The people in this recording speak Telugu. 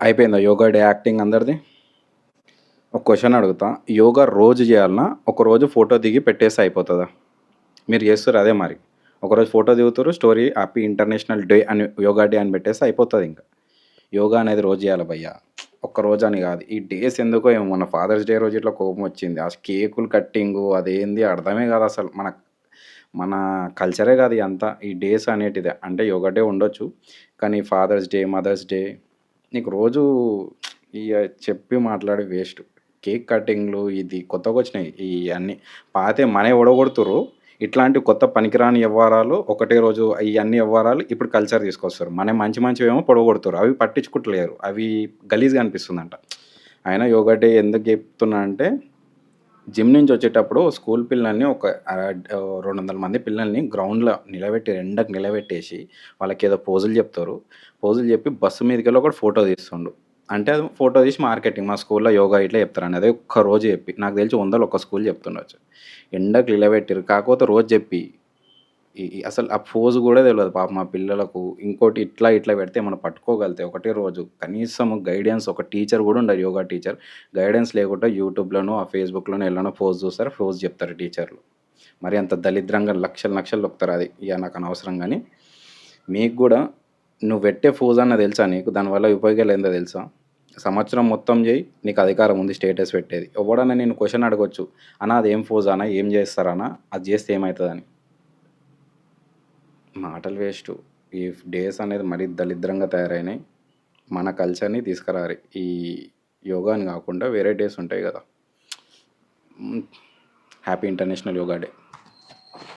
అయిపోయిందా యోగా డే యాక్టింగ్ అందరిది? ఒక క్వశ్చన్ అడుగుతా. యోగా రోజు చేయాలనా? ఒకరోజు ఫోటో దిగి పెట్టేస్తే అయిపోతుందా? మీరు చేస్తారు అదే మరి. ఒకరోజు ఫోటో దిగుతారు, స్టోరీ హ్యాపీ ఇంటర్నేషనల్ డే అని యోగా డే అని పెట్టేస్తే అయిపోతుంది ఇంకా. యోగా అనేది రోజు చేయాలి భయ్య. ఒక్క రోజు అని కాదు. ఈ డేస్ ఎందుకో ఏమో మొన్న ఫాదర్స్ డే రోజు ఇట్లా కోపం వచ్చింది. ఆ కేకులు కట్టింగు అదేంది అర్థమే కాదు అసలు. మన మన కల్చరే కాదు ఇదంతా. ఈ డేస్ అనేటిదే. అంటే యోగా డే ఉండొచ్చు. కానీ ఫాదర్స్ డే, మదర్స్ డే నీకు రోజు ఇక చెప్పి మాట్లాడే వేస్ట్. కేక్ కటింగ్లు ఇది కొత్తగా వచ్చినాయి ఈ అన్నీ. పాతే మనవి ఓడగొడుతుర్రు. ఇట్లాంటి కొత్త పనికిరాని వ్యవహారాలు ఒకటే రోజు ఈ అన్ని వ్యవహారాలు ఇప్పుడు కల్చర్ తీసుకొస్తారు. మన మంచి మంచివేమో పొడగొడుతుర్రు. అవి పట్టించుకుంటలేరు. అవి గలీజ్గా అనిపిస్తుందంట. అయినా యోగా డే ఎందుకు చెప్తున్నా అంటే జిమ్ నుంచి వచ్చేటప్పుడు స్కూల్ పిల్లల్ని ఒక 200 మంది పిల్లల్ని గ్రౌండ్లో నిలబెట్టి ఎండకు నిలబెట్టేసి వాళ్ళకి ఏదో పోజులు చెప్తారు. పోజులు చెప్పి బస్సు మీదకి వెళ్ళి ఒకటి ఫోటో తీస్తుండు. అంటే అది ఫోటో తీసి మార్కెటింగ్ మా స్కూల్లో యోగా ఇట్లా చెప్తారని అదే ఒక్క రోజు చెప్పి నాకు తెలిసి 100లో ఒక స్కూల్ చెప్తుండొచ్చు. ఎండకు నిలబెట్టారు కాకపోతే రోజు చెప్పి అసలు ఆ పోజు కూడా తెలియదు పాప మా పిల్లలకు. ఇంకోటి ఇట్లా ఇట్లా పెడితే మనం పట్టుకోగలితే ఒకటే రోజు కనీసం గైడెన్స్ ఒక టీచర్ కూడా ఉండదు యోగా టీచర్. గైడెన్స్ లేకుండా యూట్యూబ్లోనో ఆ ఫేస్బుక్లోనో ఎలానో పోజ్ చూస్తారు, పోజ్ చెప్తారు టీచర్లు. మరి అంత దరిద్రంగా లక్షలు లక్షలు నొక్కుతారు. అది ఇక నాకు అనవసరం. కానీ మీకు కూడా నువ్వు పెట్టే పోజ్ అన్న తెలుసా నీకు? దానివల్ల ఉపయోగాలు ఏందో తెలుసా? సంవత్సరం మొత్తం చేయి, నీకు అధికారం ఉంది స్టేటస్ పెట్టేది. ఎవడన్నా నేను క్వశ్చన్ అడగొచ్చు, అన్న అది ఏం పోజ్ అన్న, ఏం చేస్తారన్నా, అది చేస్తే ఏమవుతుందని. మాటలు వేస్ట్. ఈ డేస్ అనేది మరీ దరిద్రంగా తయారైనాయి. మన కల్చర్ని తీసుకురారు. ఈ యోగా అని కాకుండా వేరే డేస్ ఉంటాయి కదా. Happy international yoga day.